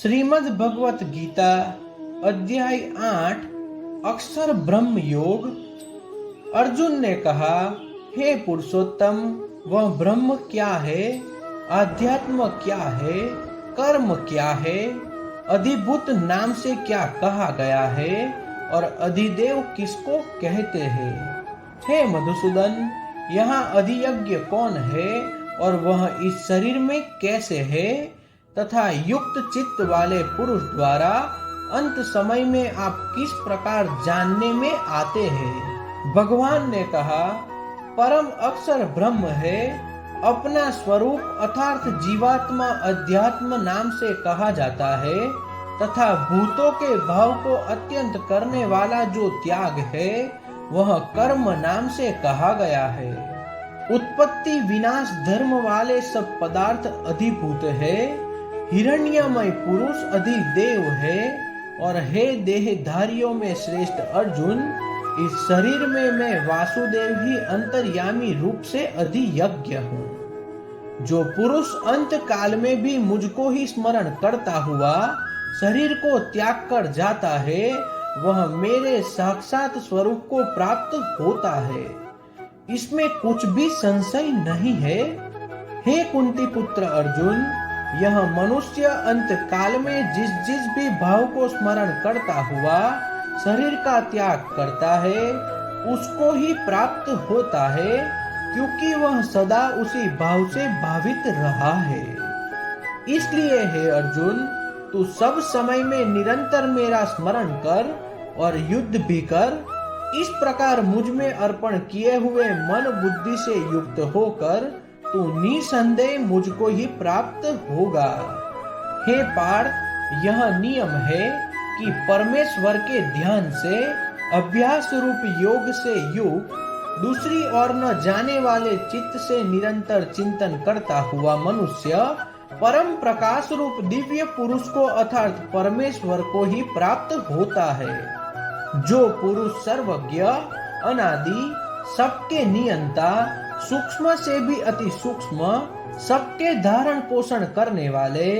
श्रीमद् भगवत गीता अध्याय 8 अक्षर ब्रह्म योग। अर्जुन ने कहा, हे पुरुषोत्तम, वह ब्रह्म क्या है? आध्यात्म क्या है? कर्म क्या है? अधिभूत नाम से क्या कहा गया है और अधिदेव किसको कहते हैं? हे मधुसूदन, यहाँ अधियज्ञ कौन है और वह इस शरीर में कैसे है? तथा युक्त चित्त वाले पुरुष द्वारा अंत समय में आप किस प्रकार जानने में आते हैं? भगवान ने कहा, परम अक्षर ब्रह्म है। अपना स्वरूप अर्थात जीवात्मा अध्यात्म नाम से कहा जाता है तथा भूतों के भाव को अत्यंत करने वाला जो त्याग है वह कर्म नाम से कहा गया है। उत्पत्ति विनाश धर्म वाले सब पदार्थ अधिभूत है। हिरण्यमय पुरुष अधिदेव है। और हे देहधारियों में श्रेष्ठ अर्जुन, इस शरीर में मैं वासुदेव ही अंतर्यामी रूप से अधियज्ञ हूँ। जो पुरुष अंत काल में भी मुझको ही स्मरण करता हुआ शरीर को त्याग कर जाता है वह मेरे साक्षात स्वरूप को प्राप्त होता है। इसमें कुछ भी संशय नहीं है। हे कुंती पुत्र अर्जुन, यह मनुष्य अंत काल में जिस जिस भी भाव को स्मरण करता हुआ शरीर का त्याग करता है उसको ही प्राप्त होता है, क्योंकि वह सदा उसी भाव से भावित रहा है। इसलिए हे अर्जुन, तू सब समय में निरंतर मेरा स्मरण कर और युद्ध भी कर। इस प्रकार मुझ में अर्पण किए हुए मन बुद्धि से युक्त होकर तू निसंदेह मुझको ही प्राप्त होगा। हे पार्थ, यह नियम है कि परमेश्वर के ध्यान से अभ्यास रूप योग से युक्त दूसरी ओर न जाने वाले चित्त से निरंतर चिंतन करता हुआ मनुष्य परम प्रकाश रूप दिव्य पुरुष को अर्थात परमेश्वर को ही प्राप्त होता है। जो पुरुष सर्वज्ञ, अनादि, सबके नियंता, सूक्ष्म से भी अति सूक्ष्म, सबके धारण पोषण करने वाले,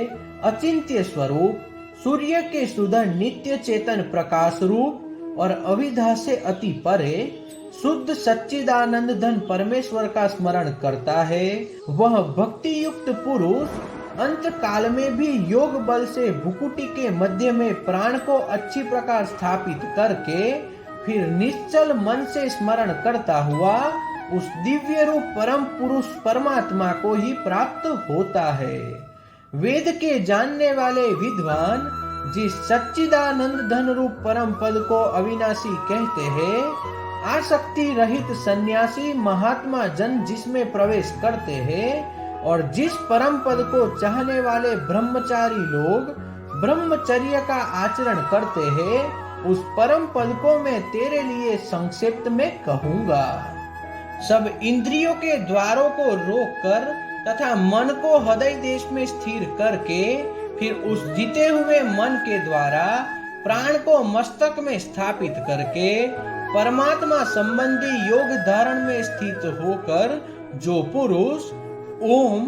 अचिंत्य स्वरूप, सूर्य के सुधर नित्य चेतन प्रकाश रूप और अविद्या से अति परे शुद्ध सच्चिदानंद धन परमेश्वर का स्मरण करता है, वह भक्ति युक्त पुरुष अंत काल में भी योग बल से भुकुटी के मध्य में प्राण को अच्छी प्रकार स्थापित करके फिर निश्चल मन से स्मरण करता हुआ उस दिव्य रूप परम पुरुष परमात्मा को ही प्राप्त होता है। वेद के जानने वाले विद्वान जिस सच्चिदानंद धन रूप परम पद को अविनाशी कहते हैं, आसक्ति रहित सन्यासी महात्मा जन जिसमें प्रवेश करते हैं और जिस परम पद को चाहने वाले ब्रह्मचारी लोग ब्रह्मचर्य का आचरण करते हैं, उस परम पद को मैं तेरे लिए संक्षिप्त में कहूँगा। सब इंद्रियों के द्वारों को रोककर तथा मन को हृदय देश में स्थिर करके फिर उस जीते हुए मन के द्वारा प्राण को मस्तक में स्थापित करके परमात्मा संबंधी योग धारण में स्थित होकर जो पुरुष ओम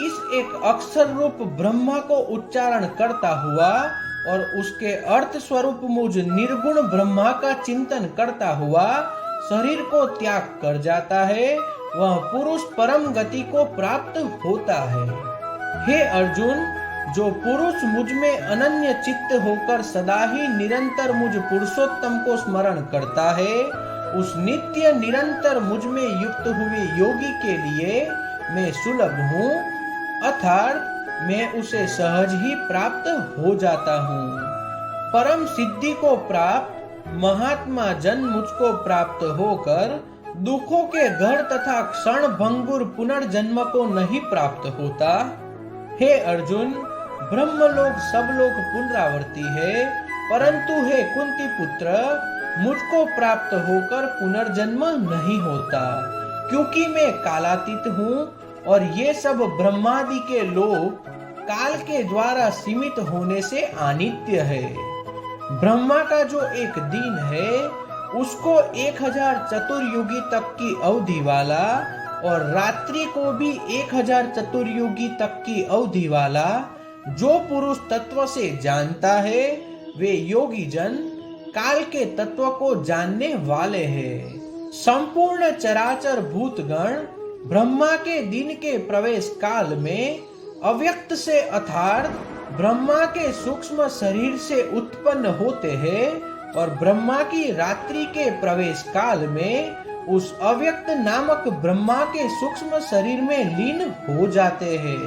इस एक अक्षर रूप ब्रह्मा को उच्चारण करता हुआ और उसके अर्थ स्वरूप मुझ निर्गुण ब्रह्मा का चिंतन करता हुआ शरीर को त्याग कर जाता है, वह पुरुष परम गति को प्राप्त होता है। हे अर्जुन, जो पुरुष मुझ में अनन्य चित्त होकर सदा ही निरंतर मुझ पुरुषोत्तम को स्मरण करता है, उस नित्य निरंतर मुझ में युक्त हुए योगी के लिए मैं सुलभ हूँ, अर्थात मैं उसे सहज ही प्राप्त हो जाता हूँ। परम सिद्धि को प्राप्त महात्मा जन मुझको प्राप्त होकर दुखों के घर तथा क्षण भंगुर पुनर्जन्म को नहीं प्राप्त होता। हे अर्जुन, ब्रह्मलोक सब लोग पुनरावर्ती है, परंतु हे कुंती पुत्र, मुझको प्राप्त होकर पुनर्जन्म नहीं होता, क्योंकि मैं कालातीत हूँ और ये सब ब्रह्मादि के लोक काल के द्वारा सीमित होने से अनित्य है। ब्रह्मा का जो एक दिन है उसको 1000 चतुर्युगी तक की अवधि वाला और रात्रि को भी 1000 चतुर्युगी तक की अवधि वाला जो पुरुष तत्व से जानता है वे योगी जन काल के तत्व को जानने वाले हैं। संपूर्ण चराचर भूतगण ब्रह्मा के दिन के प्रवेश काल में अव्यक्त से अर्थात ब्रह्मा के सूक्ष्म शरीर से उत्पन्न होते हैं और ब्रह्मा की रात्रि के प्रवेश काल में उस अव्यक्त नामक ब्रह्मा के सूक्ष्म शरीर में लीन हो जाते हैं।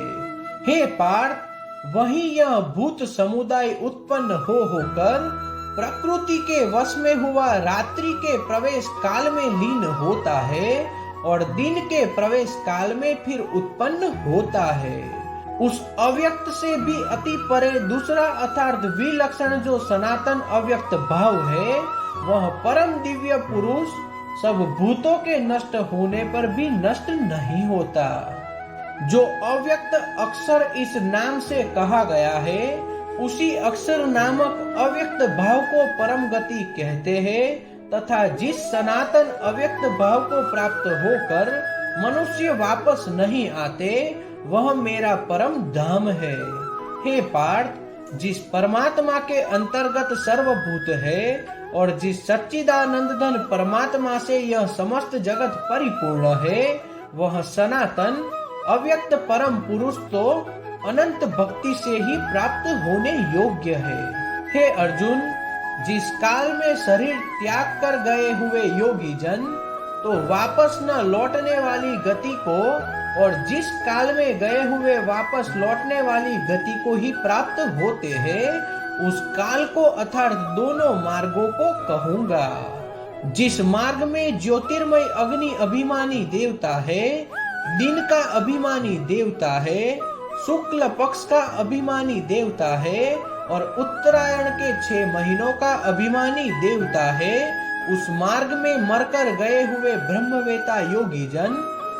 हे पार्थ, वही यह भूत समुदाय उत्पन्न होकर प्रकृति के वश में हुआ रात्रि के प्रवेश काल में लीन होता है और दिन के प्रवेश काल में फिर उत्पन्न होता है। उस अव्यक्त से भी अति परे दूसरा अर्थात विलक्षण जो सनातन अव्यक्त भाव है, वह परम दिव्य पुरुष सब भूतों के नष्ट होने पर भी नष्ट नहीं होता। जो अव्यक्त अक्षर इस नाम से कहा गया है, उसी अक्षर नामक अव्यक्त भाव को परम गति कहते हैं तथा जिस सनातन अव्यक्त भाव को प्राप्त होकर मनुष्य वापस नहीं आते, वह मेरा परम धाम है। हे पार्थ, जिस परमात्मा के अंतर्गत सर्वभूत है और जिस सच्चिदानंदन परमात्मा से यह समस्त जगत परिपूर्ण है, वह सनातन अव्यक्त परम पुरुष तो अनंत भक्ति से ही प्राप्त होने योग्य है। हे अर्जुन, जिस काल में शरीर त्याग कर गए हुए योगी जन तो वापस न लौटने वाली गति को और जिस काल में गए हुए वापस लौटने वाली गति को ही प्राप्त होते हैं, उस काल को अर्थात दोनों मार्गों को कहूंगा। जिस मार्ग में ज्योतिर्मय अग्नि अभिमानी देवता है, दिन का अभिमानी देवता है, शुक्ल पक्ष का अभिमानी देवता है और उत्तरायण के 6 महीनों का अभिमानी देवता है, उस मार्ग में मरकर गए हुए ब्रह्मवेता योगी जन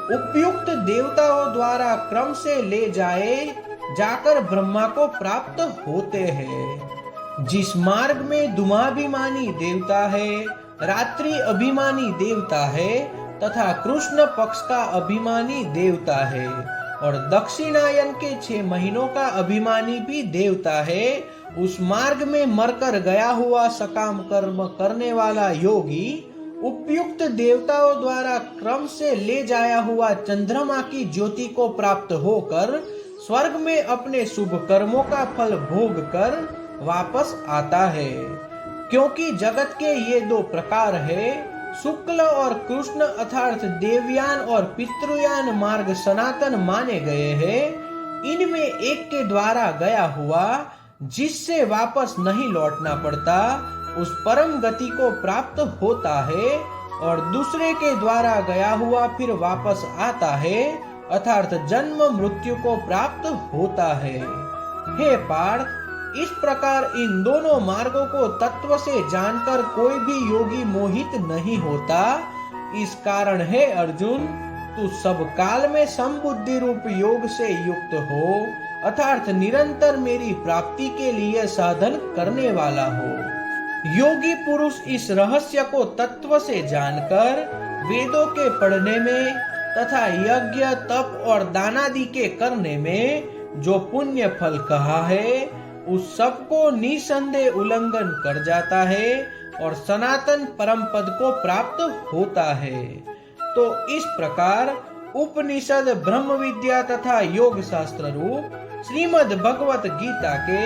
उपयुक्त देवताओं द्वारा क्रम से ले जाकर ब्रह्मा को प्राप्त होते हैं। जिस मार्ग में धूमाभिमानी देवता है, रात्रि अभिमानी देवता है तथा कृष्ण पक्ष का अभिमानी देवता है और दक्षिणायन के 6 महीनों का अभिमानी भी देवता है, उस मार्ग में मरकर गया हुआ सकाम कर्म करने वाला योगी उपयुक्त देवताओं द्वारा क्रम से ले जाया हुआ चंद्रमा की ज्योति को प्राप्त होकर स्वर्ग में अपने शुभ कर्मों का फल भोग कर वापस आता है। क्योंकि जगत के ये 2 प्रकार है, शुक्ल और कृष्ण अर्थात देवयान और पितृयान मार्ग सनातन माने गए हैं। इनमें एक के द्वारा गया हुआ जिससे वापस नहीं लौटना पड़ता, उस परम गति को प्राप्त होता है और दूसरे के द्वारा गया हुआ फिर वापस आता है अर्थात जन्म मृत्यु को प्राप्त होता है। हे पार्थ, इस प्रकार इन दोनों मार्गों को तत्व से जानकर कोई भी योगी मोहित नहीं होता। इस कारण है अर्जुन, तू सब काल में संबुद्धि रूप योग से युक्त हो अर्थात निरंतर मेरी प्राप्ति के लिए साधन करने वाला हो। योगी पुरुष इस रहस्य को तत्व से जानकर वेदों के पढ़ने में तथा यज्ञ तप और दानादि के करने में जो पुण्य फल कहा है, उस सब को निसंदेह उल्लंघन कर जाता है और सनातन परम पद को प्राप्त होता है। तो इस प्रकार उपनिषद ब्रह्म विद्या तथा योग शास्त्र रूप श्रीमद् भगवत गीता के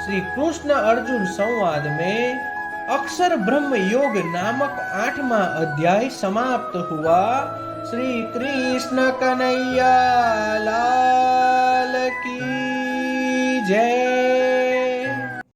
श्री कृष्ण अर्जुन संवाद में अक्षर ब्रह्म योग नामक 8वां अध्याय समाप्त हुआ। श्री कृष्ण कन्हैया लाल की जय।